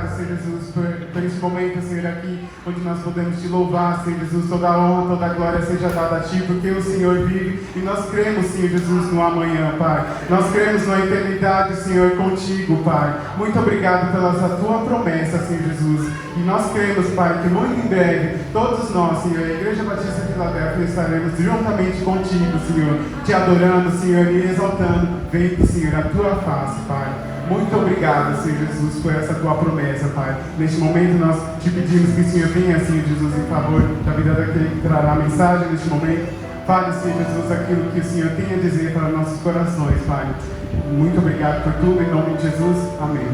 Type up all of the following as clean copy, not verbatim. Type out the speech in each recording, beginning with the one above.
obrigado, Senhor Jesus, por este momento, Senhor, aqui, onde nós podemos te louvar, Senhor Jesus. Toda a honra, toda a glória seja dada a Ti, porque o Senhor vive e nós cremos, Senhor Jesus, no amanhã, Pai. Nós cremos na eternidade, Senhor, contigo, Pai. Muito obrigado pela Tua promessa, Senhor Jesus. E nós cremos, Pai, que muito em breve, todos nós, Senhor, a Igreja Batista de Filadélfia, estaremos juntamente contigo, Senhor, te adorando, Senhor, e exaltando, vendo, Senhor, a Tua face, Pai. Muito obrigado, Senhor Jesus, por essa Tua promessa, Pai. Neste momento nós te pedimos que o Senhor venha, Senhor Jesus, em favor da vida daquele que trará a mensagem neste momento. Fale, Senhor Jesus, aquilo que o Senhor tem a dizer para nossos corações, Pai. Muito obrigado por tudo, em nome de Jesus. Amém.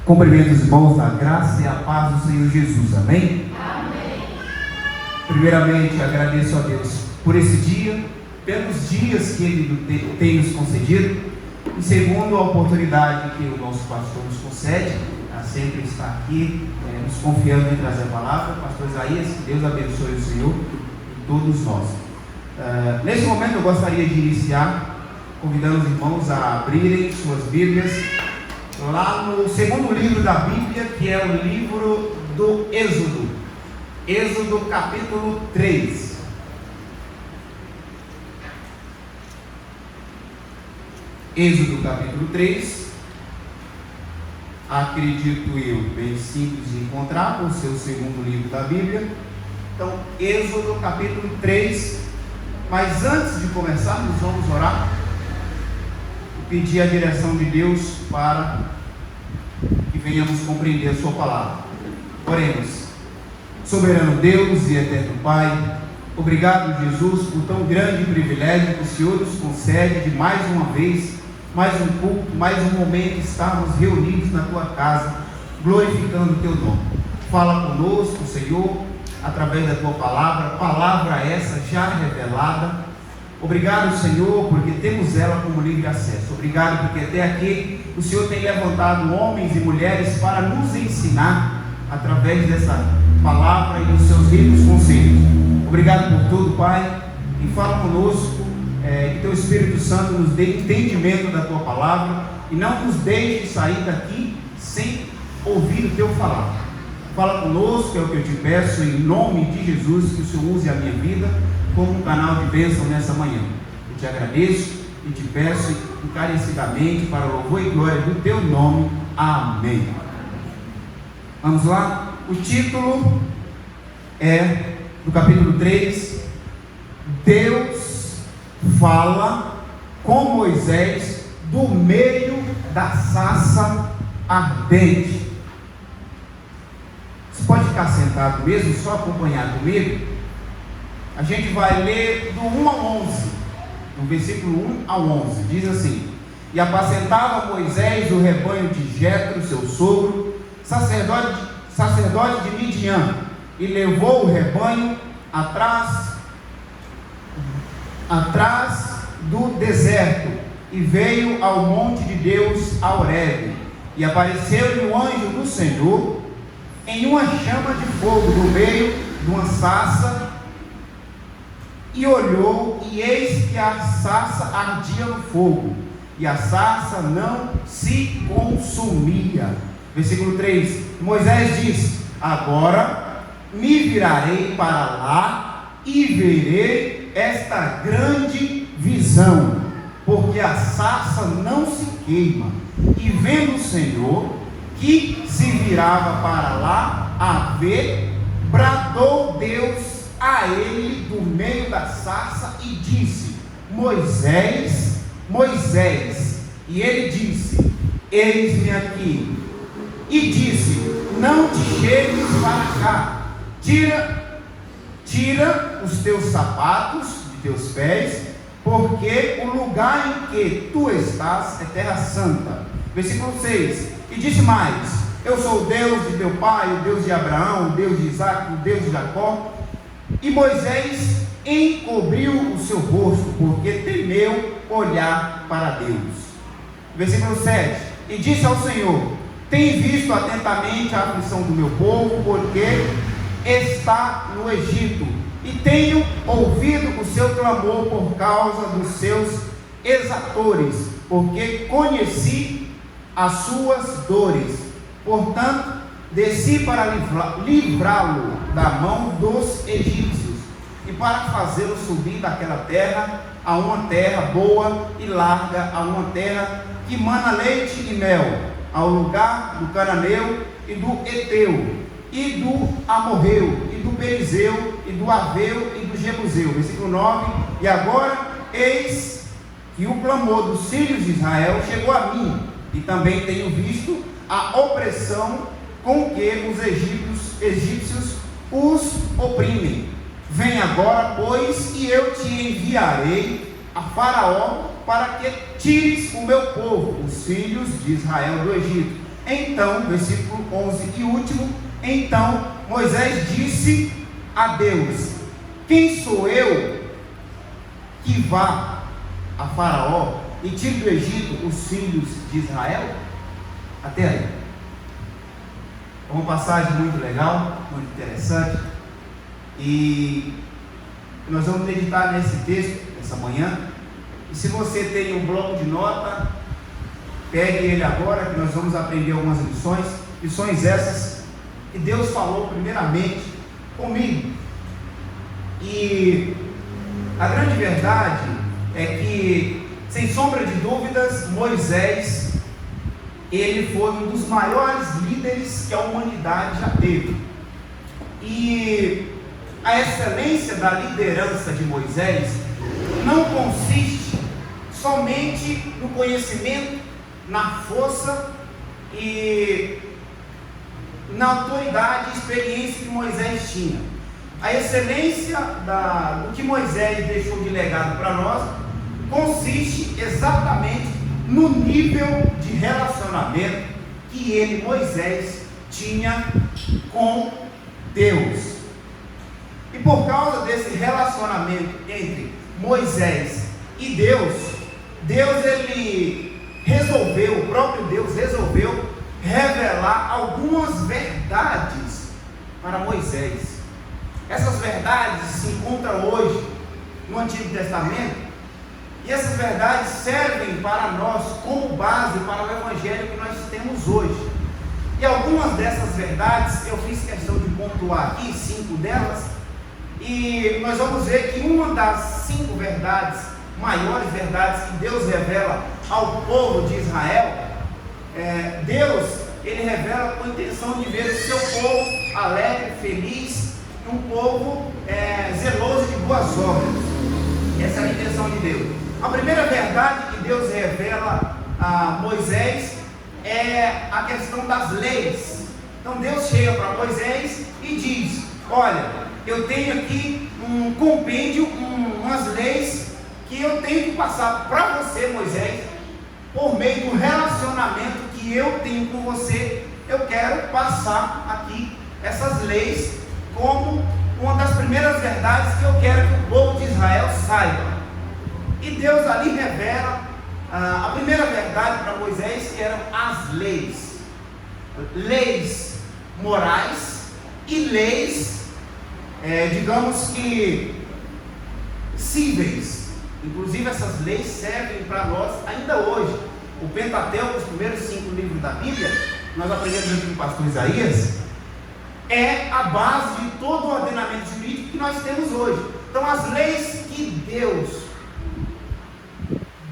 Cumprimento os irmãos na graça e a paz do Senhor Jesus, amém? Amém. Primeiramente, agradeço a Deus por esse dia, pelos dias que Ele tem nos concedido, e segundo, a oportunidade que o nosso pastor nos concede, a sempre estar aqui, nos confiando em trazer a palavra. Pastor Isaías, que Deus abençoe o Senhor e todos nós. Nesse momento, eu gostaria de iniciar convidando os irmãos a abrirem suas Bíblias lá no segundo livro da Bíblia, que é o livro do Êxodo, Êxodo capítulo 3. Êxodo capítulo 3, acredito eu, bem simples de encontrar, o seu segundo livro da Bíblia. Então, Êxodo capítulo 3, mas antes de começarmos, vamos orar. Pedir a direção de Deus para que venhamos compreender a sua palavra. Oremos. Soberano Deus e eterno Pai, obrigado, Jesus, por tão grande privilégio que o Senhor nos concede de mais uma vez, mais um culto, mais um momento estarmos reunidos na Tua casa, glorificando o Teu nome. Fala conosco, Senhor, através da Tua palavra essa já revelada. Obrigado, Senhor, porque temos ela como livre acesso. Obrigado porque até aqui o Senhor tem levantado homens e mulheres para nos ensinar através dessa palavra e dos seus ricos conselhos. Obrigado por tudo, Pai, e fala conosco, que Teu Espírito Santo nos dê entendimento da Tua palavra e não nos deixe sair daqui sem ouvir o Teu falar. Fala conosco, é o que eu te peço, em nome de Jesus, que o Senhor use a minha vida como um canal de bênção nessa manhã. Eu te agradeço e te peço encarecidamente para o louvor e glória do Teu nome. Amém. Vamos lá? O título é do capítulo 3, Deus fala com Moisés do meio da sarça ardente. Você pode ficar sentado mesmo, só acompanhar comigo. A gente vai ler do 1 ao 11, no versículo 1 ao 11, diz assim: E apacentava Moisés o rebanho de Jetro, seu sogro, sacerdote de Midian, e levou o rebanho atrás do deserto, e veio ao monte de Deus, a Horebe, e apareceu-lhe o anjo do Senhor, em uma chama de fogo, no meio de uma sarça. E olhou, e eis que a sarça ardia no fogo, e a sarça não se consumia. Versículo 3, Moisés disse: Agora me virarei para lá, e verei esta grande visão, porque a sarça não se queima. E vendo o Senhor, que se virava para lá a ver, bradou Deus a ele do meio da sarça e disse: Moisés, Moisés. E ele disse: Eis-me aqui. E disse: Não te chegues para cá, tira os teus sapatos de teus pés, porque o lugar em que tu estás é terra santa. Versículo 6, e disse mais: Eu sou o Deus de teu pai, o Deus de Abraão, o Deus de Isaque, o Deus de Jacó. E Moisés encobriu o seu rosto, porque temeu olhar para Deus. Versículo 7: E disse ao Senhor: tem visto atentamente a aflição do meu povo, porque está no Egito, e tenho ouvido o seu clamor por causa dos seus exatores, porque conheci as suas dores. Portanto, desci para livrá-lo da mão dos egípcios, e para fazê-lo subir daquela terra a uma terra boa e larga, a uma terra que mana leite e mel, ao lugar do cananeu e do eteu, e do amorreu, e do perizeu, e do aveu, e do jebuseu. Versículo 9: E agora, eis que o clamor dos filhos de Israel chegou a mim, e também tenho visto a opressão com que os egípcios os oprimem. Vem agora, pois, e eu te enviarei a Faraó, para que tires o meu povo, os filhos de Israel, do Egito. Então, versículo 11 e último: então Moisés disse a Deus: quem sou eu que vá a Faraó e tire do Egito os filhos de Israel? Até aí. É uma passagem muito legal, muito interessante, e nós vamos meditar nesse texto essa manhã. E se você tem um bloco de nota, pegue ele agora, que nós vamos aprender algumas lições essas que Deus falou primeiramente comigo. E a grande verdade é que, sem sombra de dúvidas, Moisés, ele foi um dos maiores líderes que a humanidade já teve. E a excelência da liderança de Moisés não consiste somente no conhecimento, na força e na autoridade e experiência que Moisés tinha. A excelência do que Moisés deixou de legado para nós consiste exatamente no nível de relacionamento que ele, Moisés, tinha com Deus. E por causa desse relacionamento entre Moisés e Deus, o próprio Deus resolveu revelar algumas verdades para Moisés. Essas verdades se encontram hoje no Antigo Testamento, e essas verdades servem para nós como base para o Evangelho que nós temos hoje. E algumas dessas verdades eu fiz questão de pontuar aqui, 5 delas, e nós vamos ver que uma das 5 verdades, maiores verdades que Deus revela ao povo de Israel, Deus, ele revela com a intenção de ver o seu povo alegre, feliz, um povo zeloso de boas obras. Essa é a intenção de Deus. A primeira verdade que Deus revela a Moisés é a questão das leis. Então Deus chega para Moisés e diz: olha, eu tenho aqui um compêndio, umas leis que eu tenho que passar para você, Moisés, por meio do relacionamento que eu tenho com você. Eu quero passar aqui essas leis como uma das primeiras verdades que eu quero que o povo de Israel saiba. E Deus ali revela a primeira verdade para Moisés, que eram as leis. Leis morais e leis, digamos que cíveis. Inclusive essas leis servem para nós ainda hoje. O Pentateuco, os primeiros 5 livros da Bíblia, nós aprendemos aqui com o pastor Isaías, é a base de todo o ordenamento jurídico que nós temos hoje. Então as leis que Deus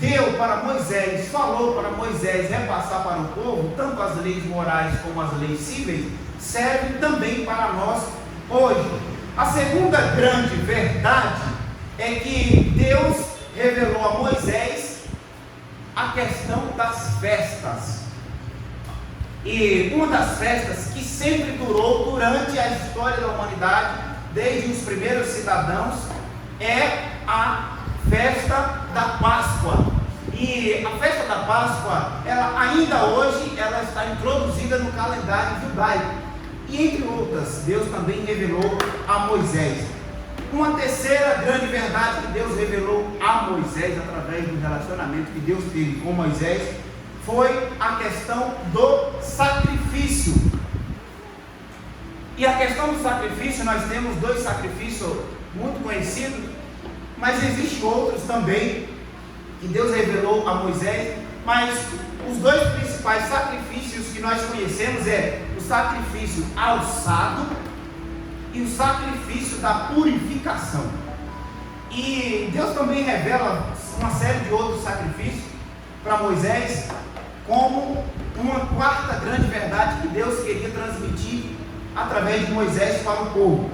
deu para Moisés, falou para Moisés repassar para o povo, tanto as leis morais como as leis cíveis, servem também para nós hoje. A segunda grande verdade é que Deus revelou a Moisés a questão das festas. E uma das festas que sempre durou durante a história da humanidade, desde os primeiros cidadãos, é a festa da Páscoa. E a festa da Páscoa, ela ainda hoje, ela está introduzida no calendário judaico. E entre outras, Deus também revelou a Moisés. Uma terceira grande verdade que Deus revelou a Moisés através do relacionamento que Deus teve com Moisés foi a questão do sacrifício. E a questão do sacrifício, nós temos dois sacrifícios muito conhecidos, mas existem outros também que Deus revelou a Moisés. Mas os dois principais sacrifícios que nós conhecemos é o sacrifício alçado e o sacrifício da purificação. E Deus também revela uma série de outros sacrifícios para Moisés, como uma quarta grande verdade que Deus queria transmitir através de Moisés para o povo.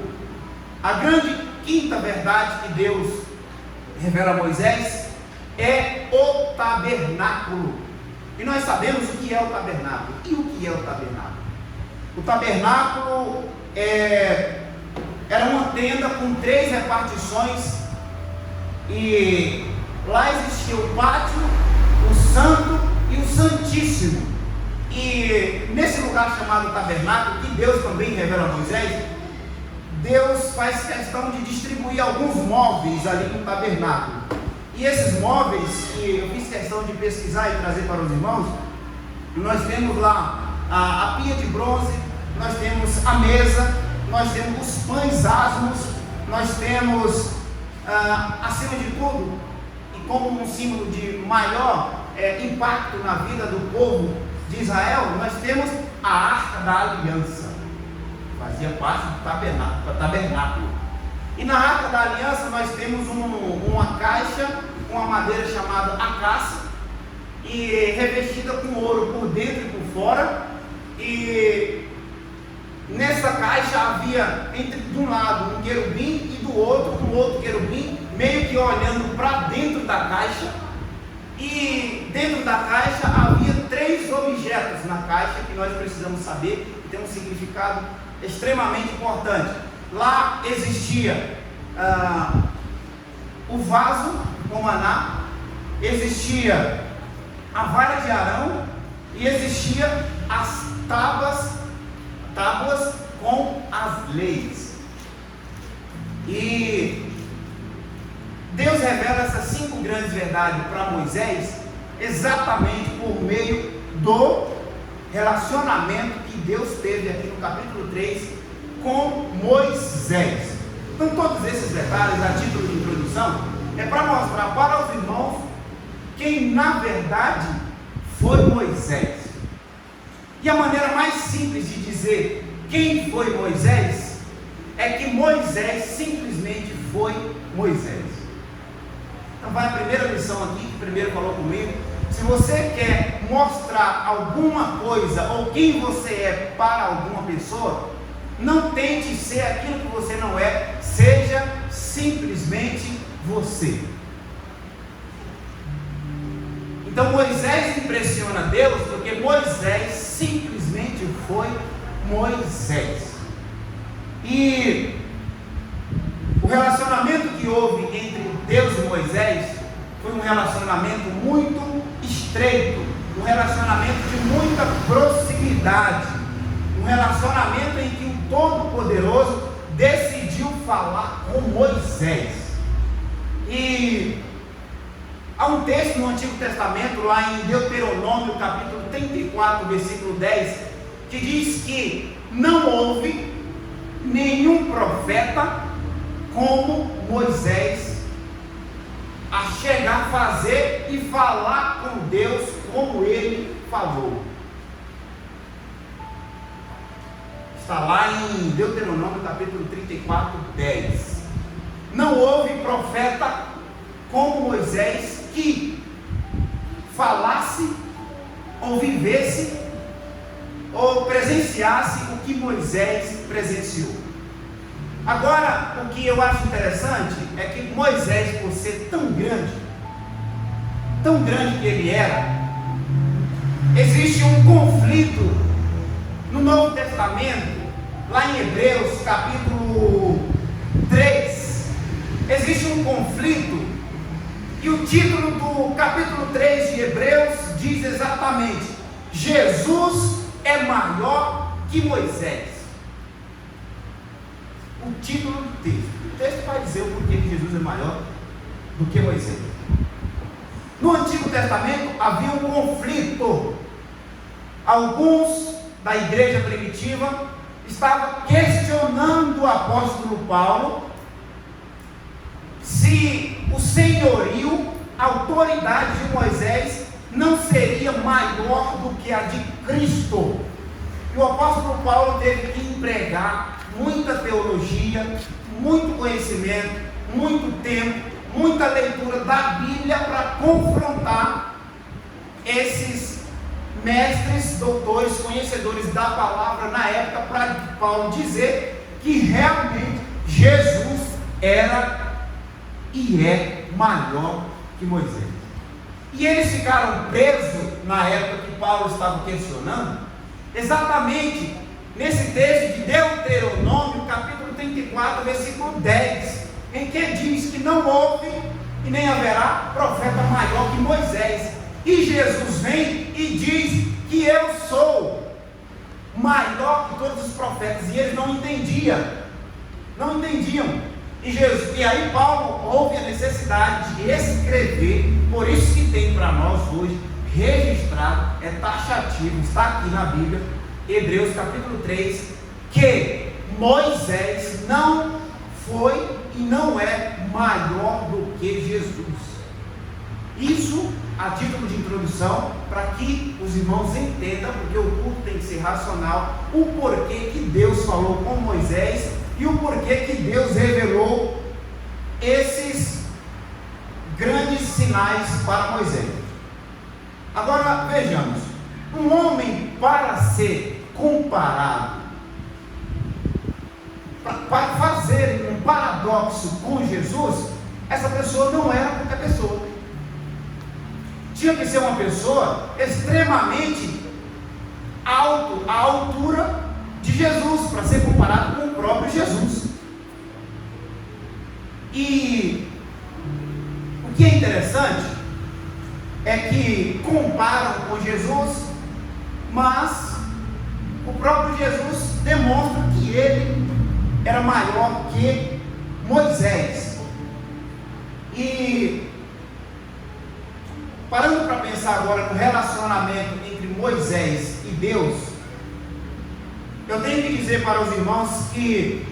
A grande quinta verdade que Deus revela a Moisés é o tabernáculo. E nós sabemos o que é o tabernáculo. E o que é o tabernáculo? O tabernáculo era uma tenda com 3 repartições, e lá existia o pátio, o santo e o santíssimo. E nesse lugar chamado tabernáculo, que Deus também revela a Moisés, Deus faz questão de distribuir alguns móveis ali no tabernáculo. E esses móveis, que eu fiz questão de pesquisar e trazer para os irmãos, nós temos lá a pia de bronze, nós temos a mesa, nós temos os pães asmos, nós temos, acima de tudo, e como um símbolo de maior impacto na vida do povo de Israel, nós temos a Arca da Aliança, fazia parte do tabernáculo. E na Arca da Aliança nós temos uma caixa com uma madeira chamada acácia, e revestida com ouro por dentro e por fora. E nessa caixa havia de um lado um querubim e do outro um outro querubim, meio que olhando para dentro da caixa. E dentro da caixa havia 3 objetos na caixa que nós precisamos saber, que tem um significado extremamente importante. Lá existia o vaso com maná, existia a vara de Arão e existia as tábuas com as leis. E Deus revela essas 5 grandes verdades para Moisés exatamente por meio do relacionamento que Deus teve aqui no capítulo 3 com Moisés. Então todos esses detalhes, a título de introdução, é para mostrar para os irmãos quem na verdade foi Moisés. E a maneira mais simples de dizer quem foi Moisés é que Moisés simplesmente foi Moisés. Então vai a primeira lição aqui, que primeiro falou comigo. Se você quer mostrar alguma coisa ou quem você é para alguma pessoa, não tente ser aquilo que você não é, seja simplesmente você. Então Moisés impressiona Deus porque Moisés simplesmente foi Moisés. E o relacionamento que houve entre Deus e Moisés foi um relacionamento muito estreito, um relacionamento de muita proximidade, um relacionamento em que o Todo-Poderoso decidiu falar com Moisés. E há um texto no Antigo Testamento, lá em Deuteronômio capítulo 34, versículo 10, que diz que não houve nenhum profeta como Moisés a chegar a fazer e falar com Deus como ele falou. Está lá em Deuteronômio capítulo 34, 10. Não houve profeta como Moisés que falasse ou vivesse ou presenciasse o que Moisés presenciou. Agora, o que eu acho interessante é que Moisés, por ser tão grande que ele era, existe um conflito no Novo Testamento, lá em Hebreus capítulo 3, existe um conflito, e o título do capítulo 3 de Hebreus diz exatamente: Jesus é maior que Moisés. O título do texto vai dizer o porquê que Jesus é maior do que Moisés. No Antigo Testamento havia um conflito. Alguns da igreja primitiva estavam questionando o apóstolo Paulo se o senhorio, a autoridade de Moisés não seria maior do que a de Cristo. E o apóstolo Paulo teve que empregar muita teologia, muito conhecimento, muito tempo, muita leitura da Bíblia para confrontar esses mestres, doutores, conhecedores da palavra na época, para Paulo dizer que realmente Jesus era e é maior que Moisés. E eles ficaram presos na época que Paulo estava questionando, exatamente nesse texto de Deuteronômio, capítulo 34, versículo 10, em que diz que não houve e nem haverá profeta maior que Moisés. E Jesus vem e diz que eu sou maior que todos os profetas. E eles não entendiam. E aí Paulo houve a necessidade de escrever. Por isso que tem para nós hoje registrado, é taxativo, está aqui na Bíblia, Hebreus capítulo 3, que Moisés não foi e não é maior do que Jesus. Isso a título de introdução, para que os irmãos entendam, porque o culto tem que ser racional, o porquê que Deus falou com Moisés e o porquê que Deus revelou esses grandes sinais para Moisés. Agora vejamos, um homem para ser comparado, para fazer um paradoxo com Jesus, essa pessoa não era qualquer pessoa. Tinha que ser uma pessoa extremamente alto, à altura de Jesus, para ser comparado com o próprio Jesus. E o que é interessante é que comparam com Jesus, mas o próprio Jesus demonstra que ele era maior que Moisés. E parando para pensar agora no relacionamento entre Moisés e Deus, eu tenho que dizer para os irmãos que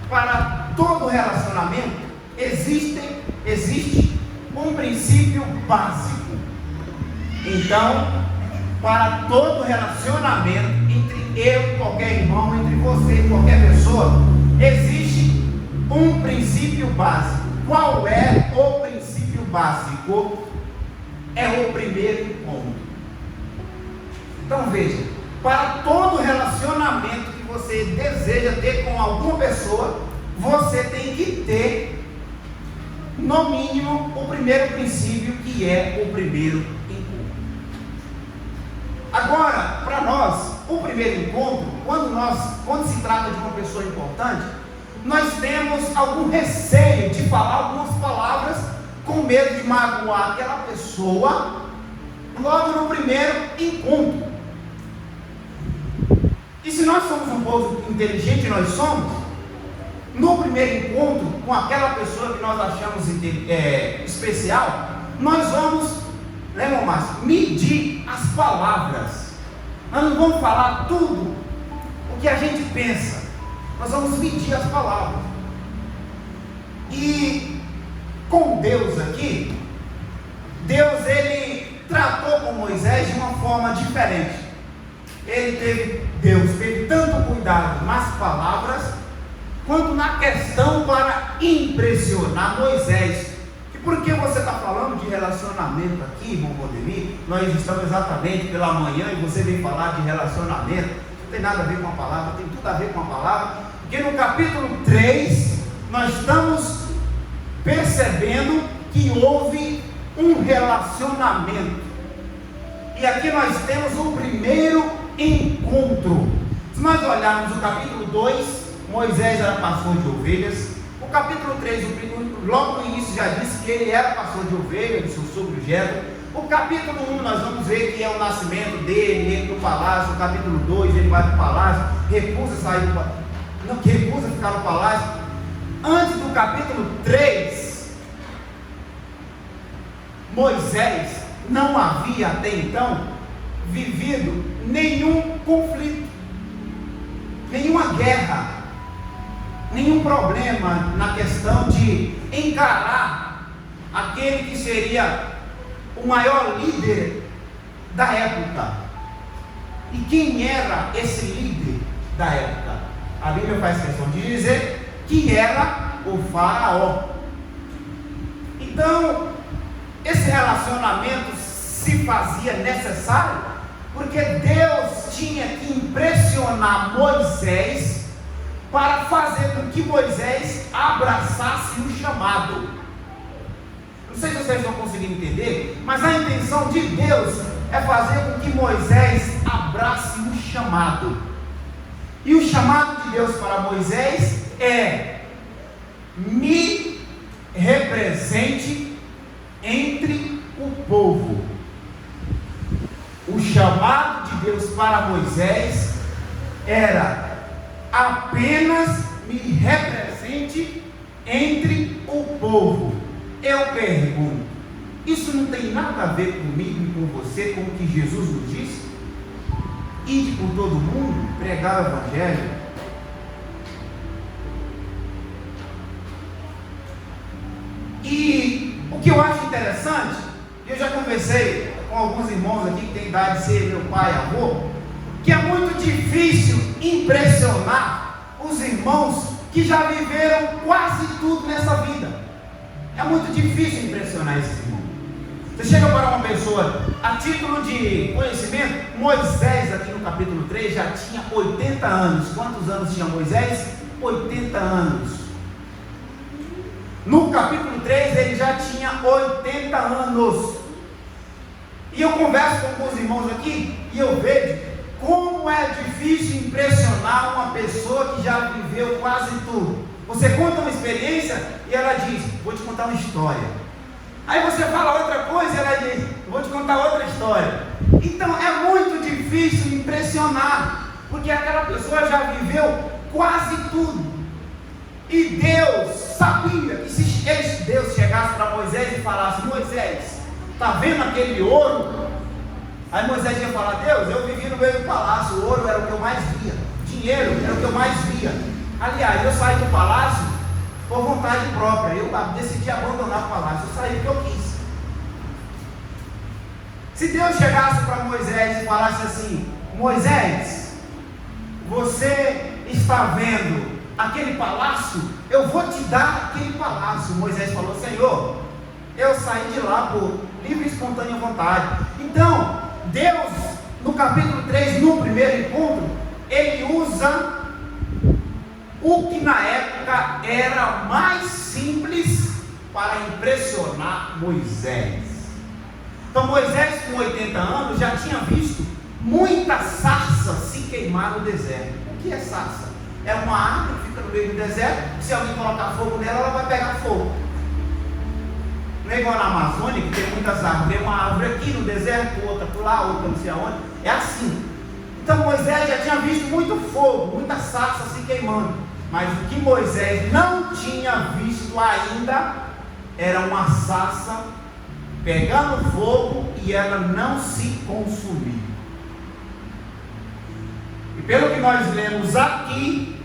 para todo relacionamento existe um princípio básico. Então, para todo relacionamento entre eu e qualquer irmão, entre você e qualquer pessoa, existe um princípio básico. Qual é o princípio básico? É o primeiro encontro. Então veja, para todo relacionamento que você deseja ter com alguma pessoa, você tem que ter, no mínimo, o primeiro princípio, que é o primeiro encontro. Agora, para nós, o primeiro encontro, quando se trata de uma pessoa importante, nós temos algum receio de falar algumas palavras, com medo de magoar aquela pessoa logo no primeiro encontro. E se nós somos um povo inteligente, nós somos, no primeiro encontro com aquela pessoa que nós achamos especial, nós vamos, né, irmão Márcio, medir as palavras. Nós não vamos falar tudo o que a gente pensa, nós vamos medir as palavras. E com Deus aqui, Deus ele tratou com Moisés de uma forma diferente. Deus teve tanto cuidado nas palavras, quanto na questão para impressionar Moisés. E por que você está falando de relacionamento aqui, irmão Valdemir? Nós estamos exatamente pela manhã e você vem falar de relacionamento. Não tem nada a ver com a palavra, tem tudo a ver com a palavra, porque no capítulo 3 nós estamos percebendo que houve um relacionamento. E aqui nós temos o primeiro encontro. Se nós olharmos o capítulo 2, Moisés era pastor de ovelhas. O capítulo 3, logo no início já disse que ele era pastor de ovelhas, do seu sogro Jetro. O capítulo 1 nós vamos ver que é o nascimento dele, ele no palácio. O capítulo 2 ele vai para o palácio, recusa ficar no palácio. Antes do capítulo 3, Moisés não havia até então vivido nenhum conflito, nenhuma guerra, nenhum problema na questão de encarar aquele que seria o maior líder da época. E quem era esse líder da época? A Bíblia faz questão de dizer que era o faraó. Então, esse relacionamento se fazia necessário porque Deus tinha que impressionar Moisés para fazer com que Moisés abraçasse o chamado. Não sei se vocês estão conseguindo entender, mas a intenção de Deus é fazer com que Moisés abrace o chamado. E o chamado de Deus para Moisés é: me represente entre o povo. O chamado de Deus para Moisés era: apenas me represente entre o povo. Eu pergunto, isso não tem nada a ver comigo e com você, como que Jesus nos disse? Ide por todo mundo, pregar o Evangelho. E o que eu acho interessante, eu já conversei com alguns irmãos aqui que têm idade de ser meu pai e avô, que é muito difícil impressionar os irmãos que já viveram quase tudo nessa vida. É muito difícil impressionar esses irmãos. Você chega para uma pessoa, a título de conhecimento, Moisés aqui no capítulo 3 já tinha 80 anos. Quantos anos tinha Moisés? 80 anos. No capítulo 3 ele já tinha 80 anos. E eu converso com alguns irmãos aqui e eu vejo como é difícil impressionar uma pessoa que já viveu quase tudo. Você conta uma experiência e ela diz: vou te contar uma história. Aí você fala outra coisa e ela diz: vou te contar outra história. Então é muito difícil impressionar, porque aquela pessoa já viveu quase tudo. E Deus sabia que se Deus chegasse para Moisés e falasse: Moisés, está vendo aquele ouro? Aí Moisés ia falar: Deus, eu vivi no meio do palácio, o ouro era o que eu mais via, dinheiro era o que eu mais via. Aliás, eu saí do palácio por vontade própria, eu decidi abandonar o palácio, eu saí porque eu quis. Se Deus chegasse para Moisés e falasse assim: Moisés, você está vendo aquele palácio? Eu vou te dar aquele palácio. Moisés falou: Senhor, eu saí de lá por livre e espontânea vontade. Então, Deus, no capítulo 3, no primeiro encontro, ele usa o que na época era mais simples para impressionar Moisés. Então Moisés, com 80 anos, já tinha visto muita sarça se queimar no deserto. O que é sarça? É uma árvore que fica no meio do deserto, se alguém colocar fogo nela, ela vai pegar fogo. Não é igual na Amazônia, que tem muitas árvores, tem uma árvore aqui no deserto, outra por lá, outra não sei aonde, é assim. Então Moisés já tinha visto muito fogo, muita sarça se queimando. Mas o que Moisés não tinha visto ainda era uma sarça pegando fogo e ela não se consumir. E pelo que nós lemos aqui,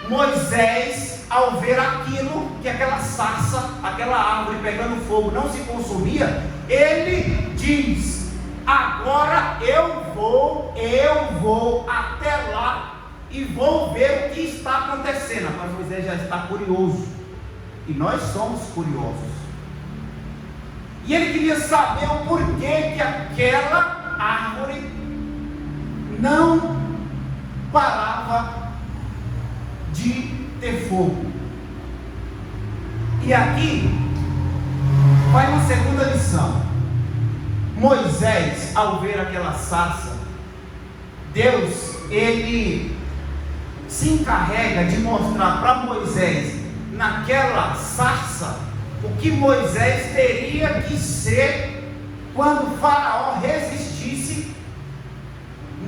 Moisés, ao ver aquilo, que aquela sarça, aquela árvore pegando fogo não se consumia, ele diz: agora eu vou até lá e vou ver o que está acontecendo. Mas Moisés já está curioso, e nós somos curiosos, e ele queria saber o porquê que aquela árvore não parava de ter fogo. E aqui vai uma segunda lição. Moisés, ao ver aquela sarça, Deus, ele se encarrega de mostrar para Moisés, naquela sarça, o que Moisés teria que ser quando o faraó resistisse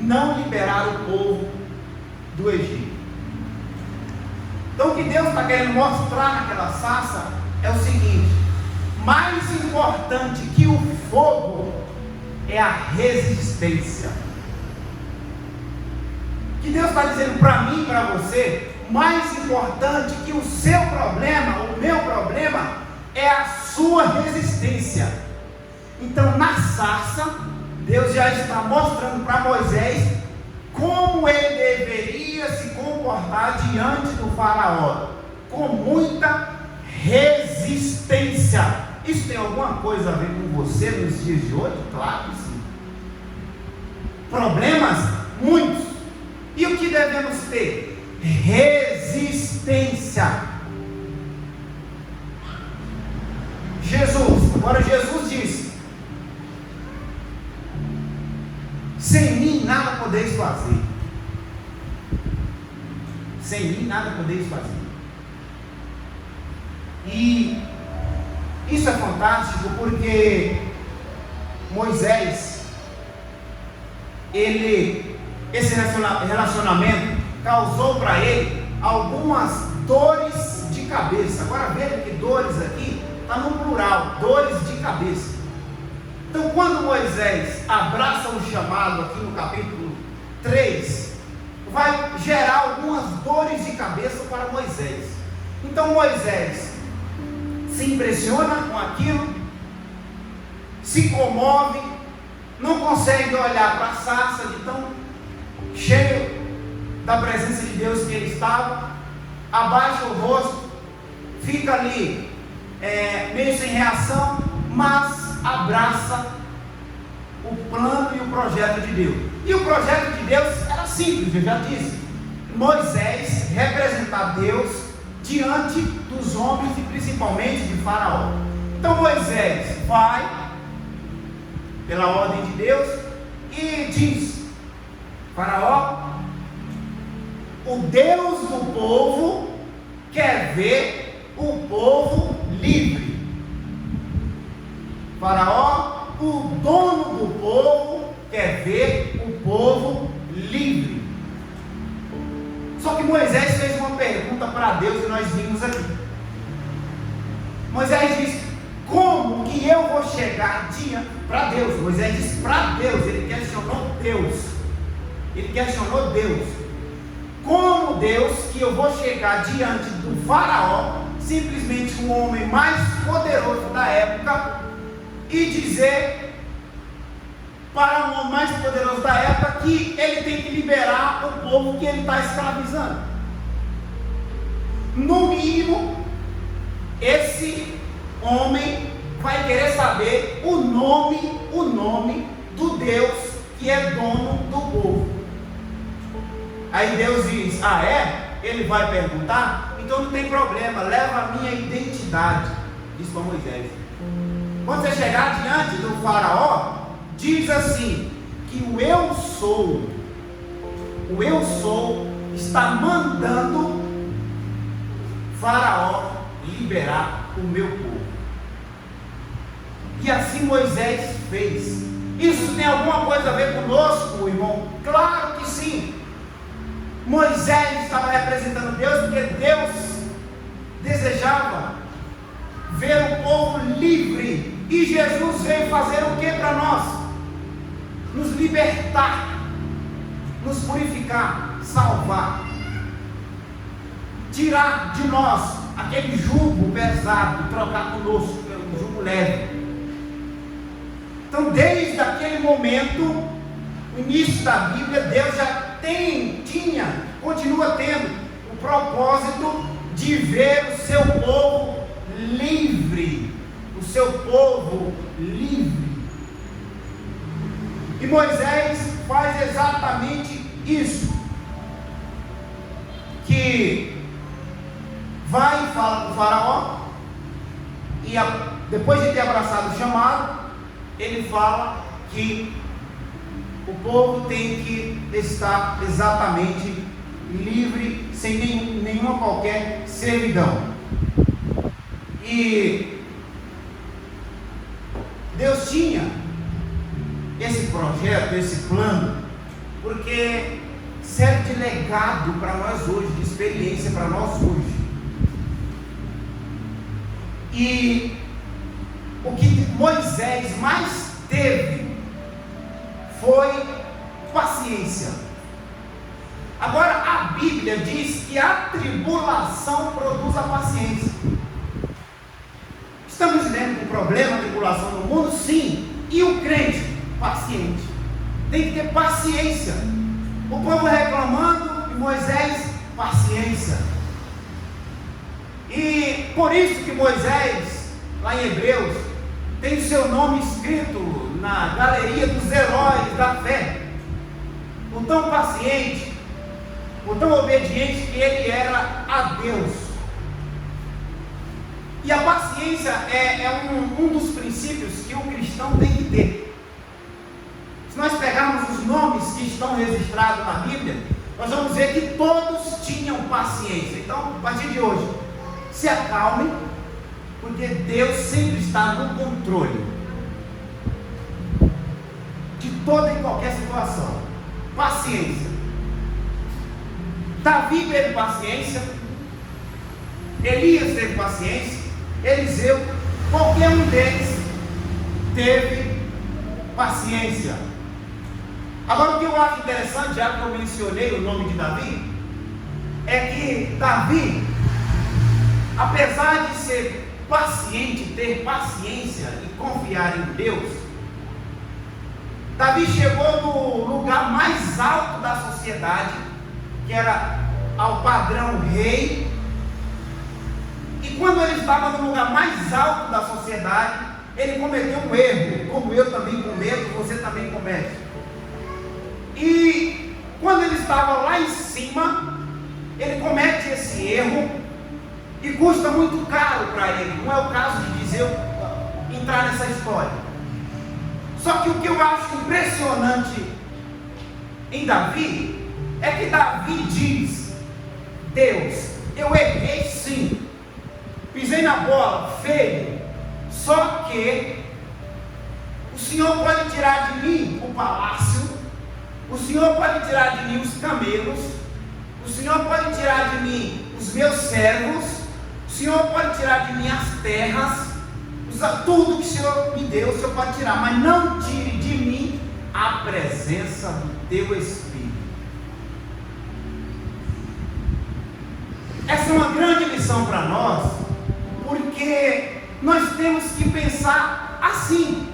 não liberar o povo do Egito. Então o que Deus está querendo mostrar naquela sarça é o seguinte: mais importante que o fogo é a resistência. Que Deus está dizendo para mim e para você, mais importante que o seu problema, o meu problema, é a sua resistência. Então, na sarça, Deus já está mostrando para Moisés como ele deveria se comportar diante do faraó, com muita resistência. Isso tem alguma coisa a ver com você nos dias de hoje? Claro que sim. Problemas? Muitos. E o que devemos ter? Resistência. Agora Jesus disse: sem mim nada podeis fazer. Sem mim nada podeis fazer. E isso é fantástico porque Moisés, esse relacionamento causou para ele algumas dores de cabeça. Agora veja que dores aqui está no plural, dores de cabeça. Então, quando Moisés abraça o chamado aqui no capítulo 3, vai gerar algumas dores de cabeça para Moisés. Então Moisés se impressiona com aquilo, se comove, não consegue olhar para a sarça de tão cheio da presença de Deus que ele estava, abaixa o rosto, fica ali meio sem reação, mas abraça o plano e o projeto de Deus. E o projeto de Deus era simples, eu já disse: Moisés representar Deus diante dos homens e principalmente de Faraó. Então Moisés vai pela ordem de Deus e diz: Faraó, o Deus do povo quer ver o povo livre. Faraó, o dono do povo quer ver o povo livre. Só que Moisés fez uma pergunta para Deus e nós vimos aqui. Moisés disse: como que eu vou chegar para Deus? Moisés disse para Deus, ele questionou Deus. Ele questionou Deus. Como Deus que eu vou chegar diante do Faraó, simplesmente um homem mais poderoso da época, e dizer para o homem mais poderoso da época que ele tem que liberar o povo que ele está escravizando? No mínimo, esse homem vai querer saber o nome do Deus que é dono do povo. Aí Deus diz: ah é? Ele vai perguntar? Então não tem problema, leva a minha identidade. Diz para Moisés: quando você chegar diante do Faraó, diz assim, que o eu sou está mandando Faraó liberar o meu povo. E assim Moisés fez. Isso tem alguma coisa a ver conosco, irmão? Claro que sim. Moisés estava representando Deus, porque Deus desejava ver o povo livre. E Jesus veio fazer o que para nós? Nos libertar, nos purificar, salvar, tirar de nós aquele jugo pesado, trocar conosco pelo jugo leve. Então, desde aquele momento, o início da Bíblia, Deus já continua tendo o propósito de ver o seu povo livre. O seu povo livre. E Moisés faz exatamente isso. Que vai e fala com o Faraó, e depois de ter abraçado o chamado, ele fala que o povo tem que estar exatamente livre, sem nenhuma qualquer servidão. E Deus tinha esse projeto, esse plano, porque serve de legado para nós hoje, de experiência para nós hoje. E o que Moisés mais teve foi paciência. Agora, a Bíblia diz que a tribulação produz a paciência. Estamos vivendo com problema, tribulação no mundo? Sim. E o crente? Paciente. Tem que ter paciência. O povo reclamando e Moisés, paciência. E por isso que Moisés, lá em Hebreus, tem o seu nome escrito na galeria dos heróis da fé. O tão paciente, o tão obediente que ele era a Deus. E a paciência é um dos princípios que o cristão tem que ter. Se nós pegarmos os nomes que estão registrados na Bíblia, nós vamos ver que todos tinham paciência. Então, a partir de hoje, se acalme, porque Deus sempre está no controle de toda e qualquer situação. Paciência. Davi teve paciência, Elias teve paciência, Eliseu, qualquer um deles teve paciência. Agora, o que eu acho interessante, já que eu mencionei o nome de Davi, é que Davi, apesar de ser paciente, ter paciência e confiar em Deus, Davi chegou no lugar mais alto da sociedade, que era ao padrão rei. E quando ele estava no lugar mais alto da sociedade, ele cometeu um erro, como eu também cometo, você também comete. E quando ele estava lá em cima, ele comete esse erro e custa muito caro para ele. Não é o caso de dizer entrar nessa história. Só que o que eu acho impressionante em Davi é que Davi diz: Deus, eu errei sim, pisei na bola, feio, só que o Senhor pode tirar de mim o palácio, o Senhor pode tirar de mim os camelos, o Senhor pode tirar de mim os meus servos, o Senhor pode tirar de mim as terras, tudo que o Senhor me deu, o Senhor pode tirar, mas não tire de mim a presença do teu Espírito. Essa é uma grande lição para nós, porque nós temos que pensar assim.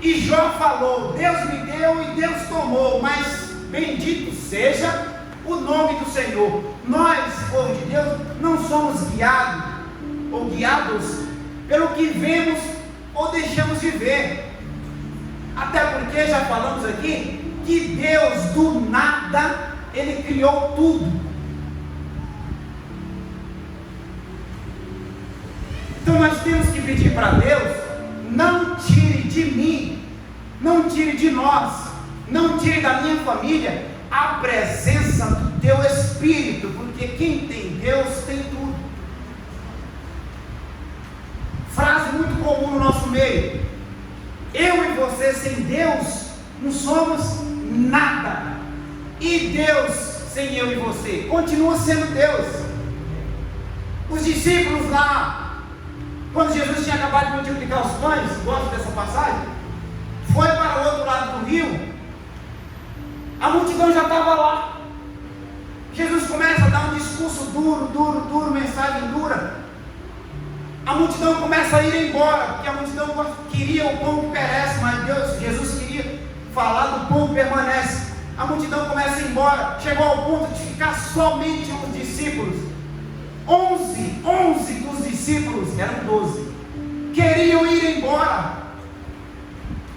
E Jó falou: Deus me deu e Deus tomou, mas bendito seja o nome do Senhor. Nós, povo de Deus, não somos guiados pelo que vemos ou deixamos de ver. Até porque já falamos aqui que Deus do nada, Ele criou tudo. Então nós temos que pedir para Deus: não tire de mim, não tire de nós, não tire da minha família a presença do teu Espírito, porque quem tem Deus tem tudo. Frase muito comum no nosso meio: eu e você sem Deus não somos nada, e Deus sem eu e você continua sendo Deus. Os discípulos lá, quando Jesus tinha acabado de multiplicar os pães, gosto dessa passagem, foi para o outro lado do rio, a multidão já estava lá. Jesus começa a dar um discurso duro, mensagem dura. A multidão começa a ir embora, porque a multidão queria o pão que perece, mas Jesus queria falar do pão que permanece. A multidão começa a ir embora, chegou ao ponto de ficar somente os discípulos. 11 dos discípulos, eram 12, queriam ir embora.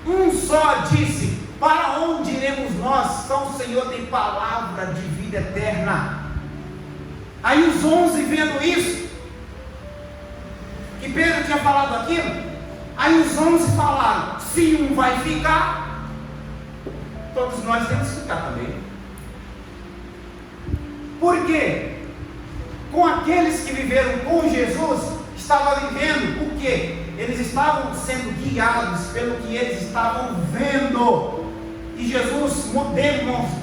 Um só disse: para onde iremos nós? Só o Senhor tem palavra de vida eterna. Aí os 11 vendo isso, que Pedro tinha falado aquilo, aí os 11 falaram: se um vai ficar, todos nós temos que ficar também. Por quê? Com aqueles que viveram com Jesus, estavam vivendo o quê? Eles estavam sendo guiados pelo que eles estavam vendo. E Jesus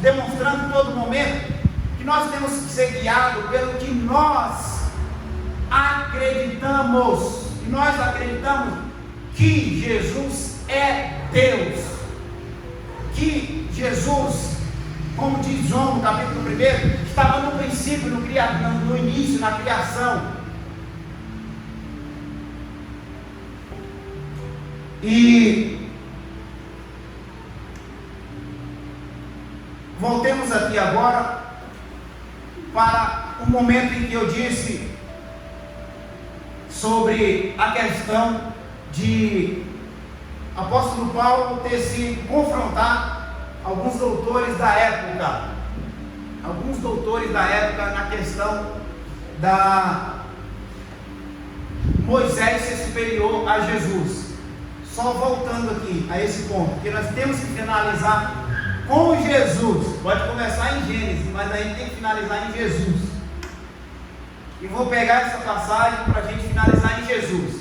demonstrando em todo momento que nós temos que ser guiados pelo que nós acreditamos. E nós acreditamos que Jesus é Deus, que Jesus, como diz João no capítulo 1, estava no princípio, no início, na criação. E voltemos aqui agora para o momento em que eu disse sobre a questão de apóstolo Paulo ter se confrontar alguns doutores da época na questão da Moisés ser superior a Jesus. Só voltando aqui a esse ponto, porque nós temos que finalizar com Jesus. Pode começar em Gênesis, mas a gente tem que finalizar em Jesus. E vou pegar essa passagem para a gente finalizar em Jesus.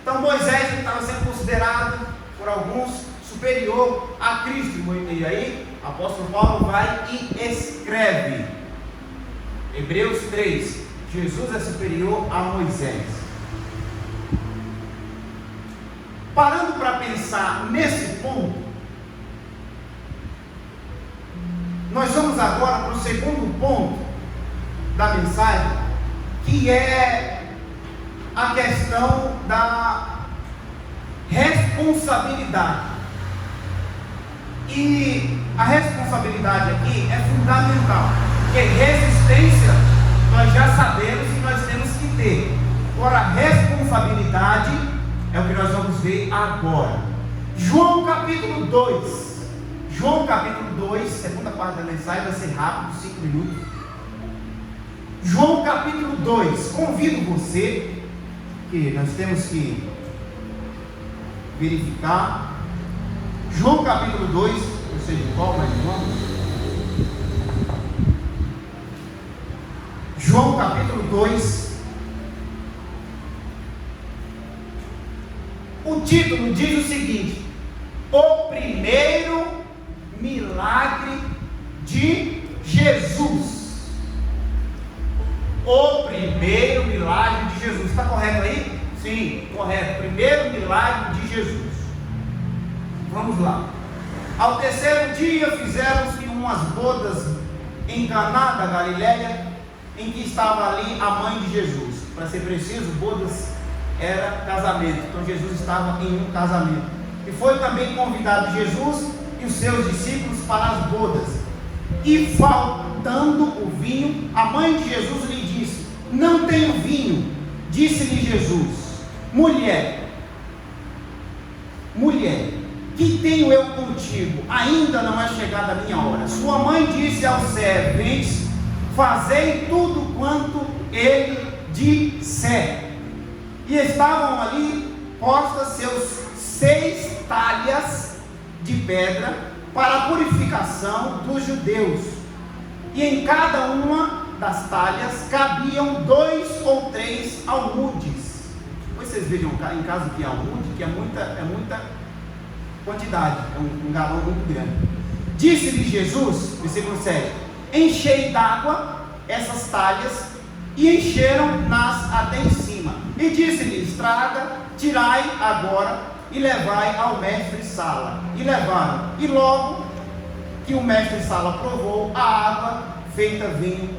Então Moisés estava sendo considerado por alguns superior a Cristo. E aí, o apóstolo Paulo vai e escreve Hebreus 3: Jesus é superior a Moisés. Parando para pensar nesse ponto, nós vamos agora para o segundo ponto da mensagem, que é a questão da responsabilidade. E a responsabilidade aqui é fundamental, porque resistência nós já sabemos que nós temos que ter. Agora, a responsabilidade é o que nós vamos ver agora. João capítulo 2. João capítulo 2, segunda parte da mensagem, vai ser rápido, 5 minutos. João capítulo 2. Convido você, que nós temos que verificar. João capítulo 2, eu sei de qual, mas vamos. João capítulo 2. O título diz o seguinte: o primeiro milagre de Jesus. O primeiro milagre de Jesus. Está correto aí? Sim, correto. Primeiro milagre de Jesus. Vamos lá. Ao terceiro dia fizeram-se umas bodas em Caná da Galileia, em que estava ali a mãe de Jesus. Para ser preciso, bodas era casamento. Então Jesus estava em um casamento. E foi também convidado Jesus e os seus discípulos para as bodas. E faltando o vinho, a mãe de Jesus lhe disse: não tenho vinho. Disse-lhe Jesus: mulher, que tenho eu contigo? Ainda não é chegada a minha hora. Sua mãe disse aos serventes: fazei tudo quanto ele disser. E estavam ali postas seus 6 talhas de pedra para a purificação dos judeus, e em cada uma das talhas cabiam 2 ou 3 almudes. Depois vocês vejam em casa que é almude, que é muita quantidade, é um galão muito grande. Disse-lhe Jesus, versículo 7: enchei d'água essas talhas, e encheram-nas até em cima. E disse-lhes: traga, tirai agora e levai ao mestre-sala. E levaram. E logo que o mestre-sala provou a água feita vinho,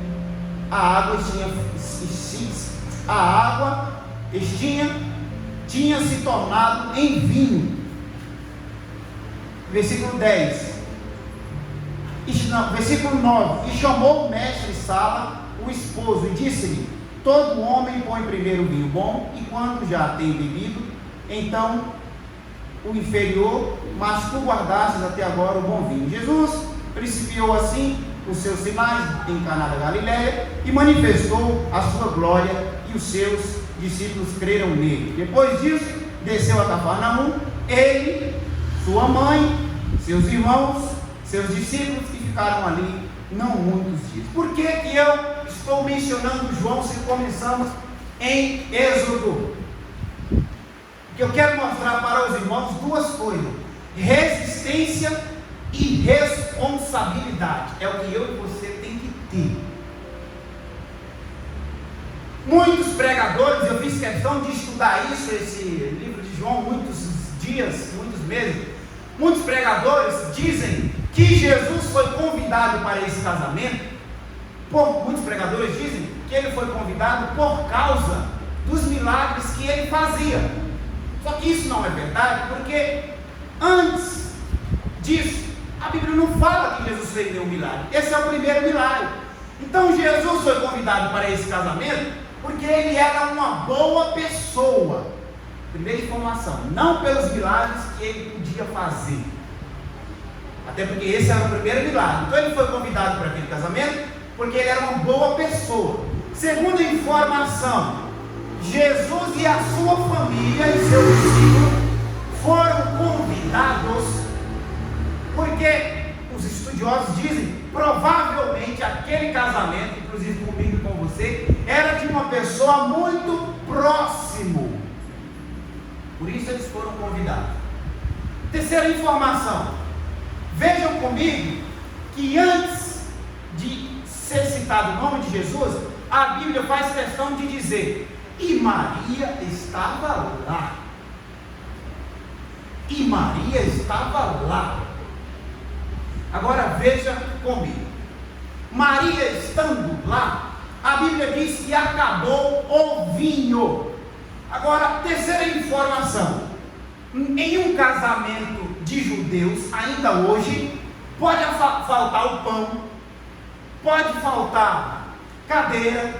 tinha se tornado em vinho. Versículo 10. Versículo 9. E chamou o mestre-sala o esposo e disse-lhe: todo homem põe primeiro o vinho bom, e quando já tem bebido, então o inferior, mas tu guardastes até agora o bom vinho. Jesus principiou assim os seus sinais em Caná da Galileia e manifestou a sua glória, e os seus discípulos creram nele. Depois disso, desceu a Cafarnaum, ele, sua mãe, seus irmãos, seus discípulos, que ficaram ali não muitos dias. Por que eu estou mencionando João se começamos em Êxodo? Porque eu quero mostrar para os irmãos 2 coisas: resistência e responsabilidade. É o que eu e você tem que ter. Muitos pregadores, eu fiz questão de estudar isso, esse livro de João, muitos dias, muitos meses. Muitos pregadores dizem que Jesus foi convidado para esse casamento. Muitos pregadores dizem que ele foi convidado por causa dos milagres que ele fazia. Só que isso não é verdade, porque antes disso, a Bíblia não fala que Jesus fez nenhum milagre. Esse é o primeiro milagre. Então Jesus foi convidado para esse casamento porque ele era uma boa pessoa. Primeira informação, não pelos milagres que ele podia fazer, até porque esse era o primeiro milagre. Então ele foi convidado para aquele casamento porque ele era uma boa pessoa. Segunda informação, Jesus e a sua família e seus discípulos foram convidados porque os estudiosos dizem, provavelmente aquele casamento, inclusive comigo e com você, era de uma pessoa muito próximo. Por isso eles foram convidados. Terceira informação, vejam comigo que antes de ser citado o nome de Jesus, a Bíblia faz questão de dizer, e Maria estava lá. E Maria estava lá. Agora veja comigo, Maria estando lá, a Bíblia diz que acabou o vinho. Agora, terceira informação, em um casamento de judeus, ainda hoje, pode faltar o pão, pode faltar cadeira,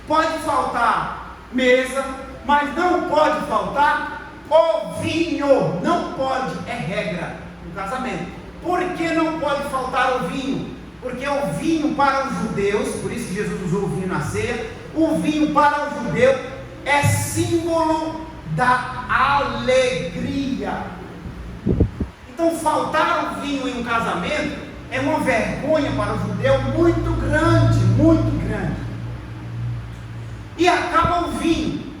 pode faltar mesa, mas não pode faltar o vinho. Não pode, é regra no casamento. Por que não pode faltar o vinho? Porque o vinho para os judeus, por isso que Jesus usou o vinho na ceia, o vinho para o judeu é símbolo da alegria. Então faltar o vinho em um casamento é uma vergonha para o judeu muito grande, muito grande. E acaba o vinho,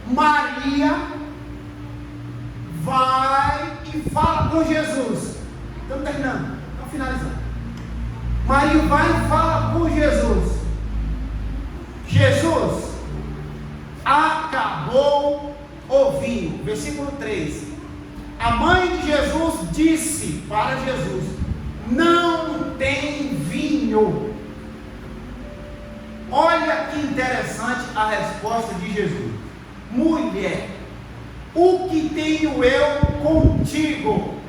Maria vai e fala com Jesus. Estamos terminando, estamos finalizando. Maria vai e fala com Jesus. Jesus, acabou o vinho. Versículo 3. A mãe de Jesus disse para Jesus: não tem vinho. Olha que interessante a resposta de Jesus: mulher, o que tenho eu contigo?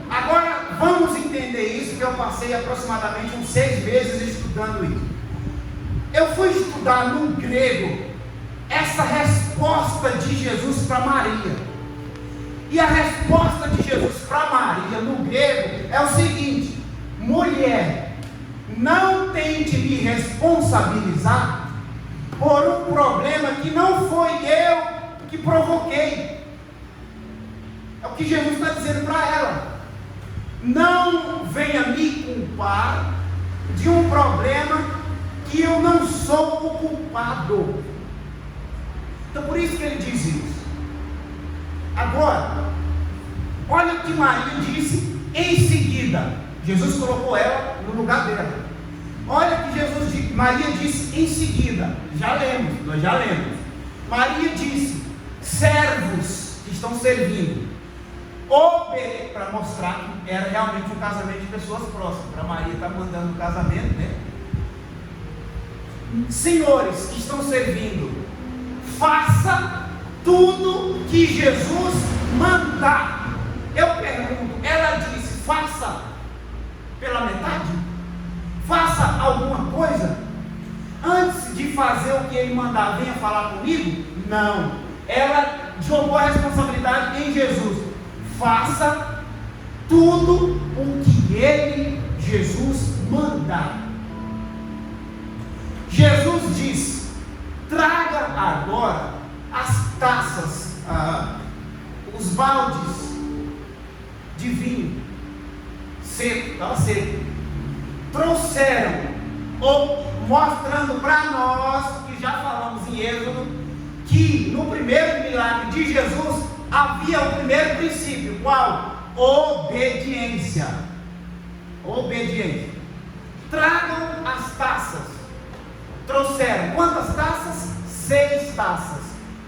Agora vamos entender isso, que eu passei aproximadamente uns 6 meses estudando isso. Eu fui estudar no grego essa resposta de Jesus para Maria. E a resposta de Jesus para Maria no grego é o seguinte: mulher, não tente me responsabilizar por um problema que não foi eu que provoquei. É o que Jesus está dizendo para ela. Não venha me culpar de um problema que eu não sou o culpado. Então por isso que ele diz isso. Agora, olha o que Maria disse em seguida. Jesus colocou ela no lugar dela. Olha o que Maria disse em seguida. Nós já lemos. Maria disse: servos que estão servindo, para mostrar que era realmente um casamento de pessoas próximas. Para Maria estar mandando o casamento, né? Senhores que estão servindo, faça tudo que Jesus mandar. Eu pergunto, ela disse: faça pela metade? Faça alguma coisa? Antes de fazer o que ele mandar, venha falar comigo? Não. Ela jogou a responsabilidade em Jesus. Faça tudo o que ele, Jesus, mandar. Jesus diz: traga agora as taças, os baldes de vinho seco, estava seco. Trouxeram, mostrando para nós, que já falamos em Êxodo, que no primeiro milagre de Jesus havia o primeiro princípio. Qual? Obediência. Obediência. Tragam as taças. Trouxeram quantas taças? 6 taças.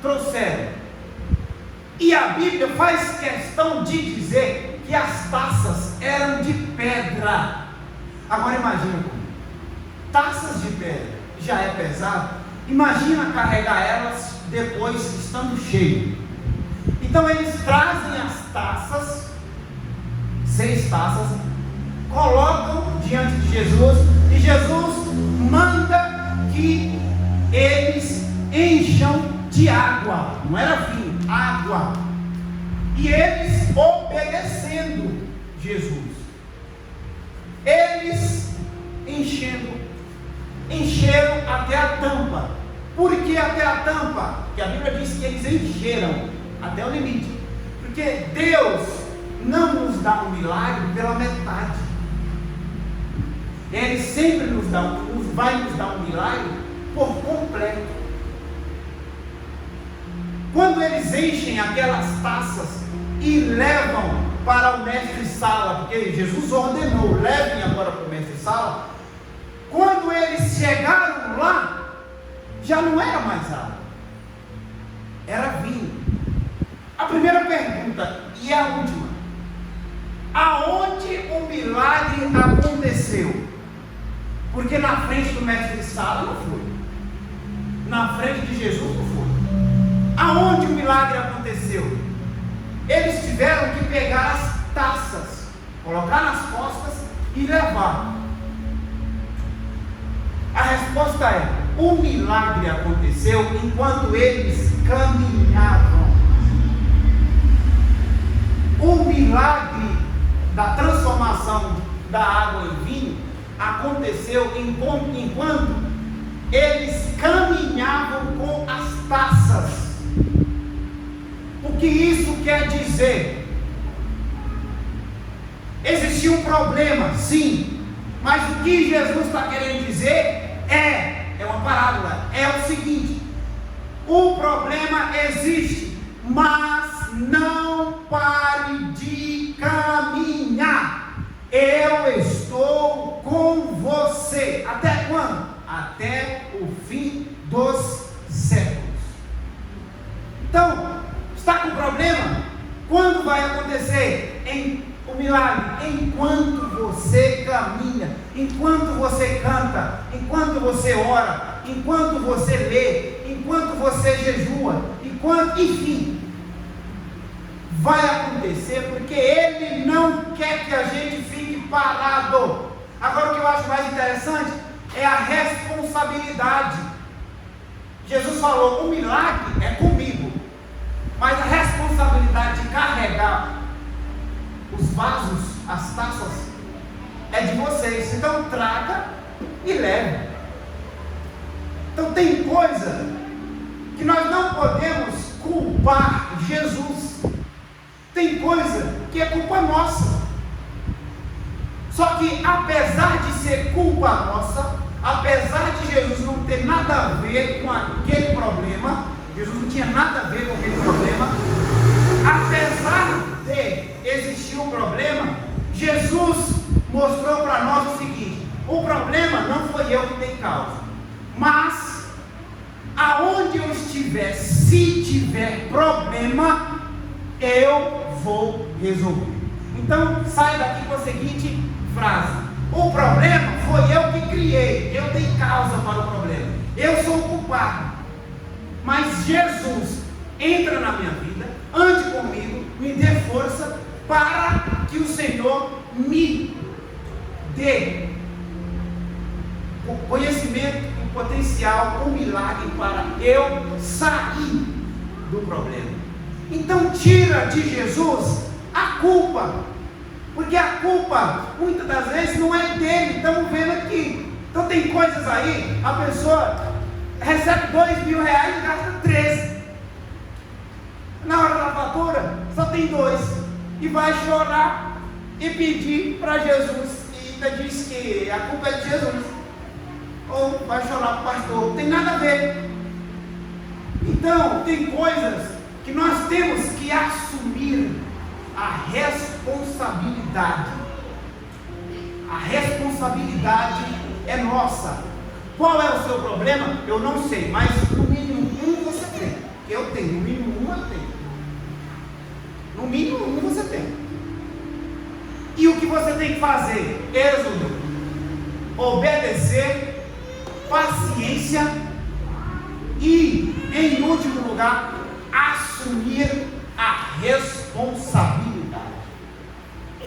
trouxeram. E a Bíblia faz questão de dizer que as taças eram de pedra. Agora imagina, taças de pedra já é pesado, imagina carregar elas depois estando cheio. Então eles trazem as taças, 6 taças, colocam diante de Jesus, e Jesus manda que eles encham de água, não era vinho, água. E eles obedecendo Jesus, eles encheram até a tampa. Por que até a tampa? Porque a Bíblia diz que eles encheram até o limite. Porque Deus não nos dá um milagre pela metade. Ele sempre vai nos dar um milagre por completo. Quando eles enchem aquelas taças e levam para o mestre-sala, porque Jesus ordenou, levem agora para o mestre-sala. Quando eles chegaram lá, já não era mais água, era vinho. A primeira pergunta, e a última: aonde o milagre aconteceu? Porque na frente do mestre-sala não foi, na frente de Jesus não foi. Aonde o milagre aconteceu? Eles tiveram que pegar as taças, colocar nas costas e levar. A resposta é: o milagre aconteceu enquanto eles caminhavam. O milagre da transformação da água em vinho aconteceu enquanto eles caminhavam com as taças. O que isso quer dizer? Existia um problema, sim, mas o que Jesus está querendo dizer é uma parábola, é o seguinte: o problema existe, mas não pare de caminhar. Eu estou com você. Até quando? Até o fim dos séculos. Então, está com problema? Quando vai acontecer o milagre? Enquanto você caminha, enquanto você canta, enquanto você ora, enquanto você lê, enquanto você jejua, enfim, vai acontecer, porque Ele não quer que a gente fique parado. Agora, o que eu acho mais interessante é a responsabilidade. Jesus falou: o milagre é comigo, mas a responsabilidade de carregar os vasos, as taças, é de vocês. Então traga e leve. Então tem coisa que nós não podemos culpar Jesus. Tem coisa que é culpa nossa. Só que apesar de ser culpa nossa, apesar de Jesus não ter nada a ver com aquele problema, Jesus não tinha nada a ver com aquele problema, apesar de existir um problema, Jesus mostrou para nós o seguinte: o problema não foi eu que dei causa, mas aonde eu estiver, se tiver problema, eu vou resolver. Então sai daqui com a seguinte frase: o problema foi eu que criei, eu dei causa para o problema, eu sou o culpado, mas Jesus entra na minha vida, ande comigo, me dê força para que o Senhor me dê o conhecimento, o potencial, o milagre para eu sair do problema. Então tira de Jesus a culpa, porque a culpa muitas das vezes não é dele. Estamos vendo aqui. Então tem coisas aí, a pessoa recebe R$2.000 e gasta 13. Na hora da fatura só tem 2, e vai chorar e pedir para Jesus, e ainda diz que a culpa é de Jesus, ou vai chorar para o pastor. Não tem nada a ver. Então tem coisas que nós temos que assumir a responsabilidade. A responsabilidade é nossa. Qual é o seu problema? Eu não sei, mas no mínimo um você tem, que Eu tenho, no mínimo uma eu tenho. No mínimo uma você tem. E o que você tem que fazer? Êxodo, obedecer, paciência e, em último lugar, assumir a responsabilidade.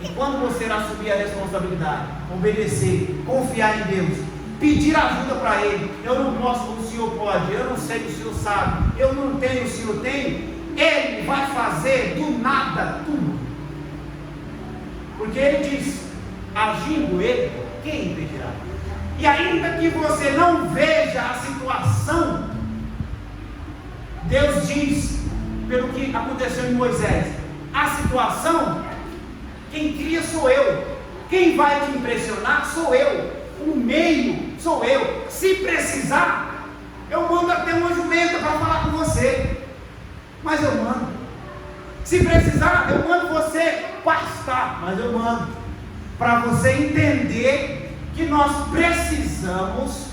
E quando você assumir a responsabilidade, obedecer, confiar em Deus, pedir ajuda para Ele, eu não posso, o Senhor pode, eu não sei, o Senhor sabe, eu não tenho, o Senhor tem, Ele vai fazer do nada tudo. Porque Ele diz, agindo Ele, quem impedirá? E ainda que você não veja a situação, Deus diz, pelo que aconteceu em Moisés, a situação, quem cria sou eu, quem vai te impressionar sou eu, o meio sou eu. Se precisar, eu mando até uma jumenta para falar com você, mas eu mando. Se precisar, eu mando você pastar, mas eu mando, para você entender que nós precisamos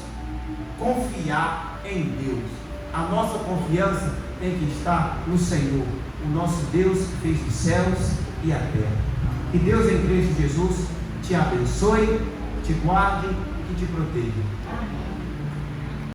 confiar em Deus. A nossa confiança tem que estar no Senhor, o nosso Deus que fez os céus e a terra. Que Deus em Cristo Jesus te abençoe, te guarde e te proteja.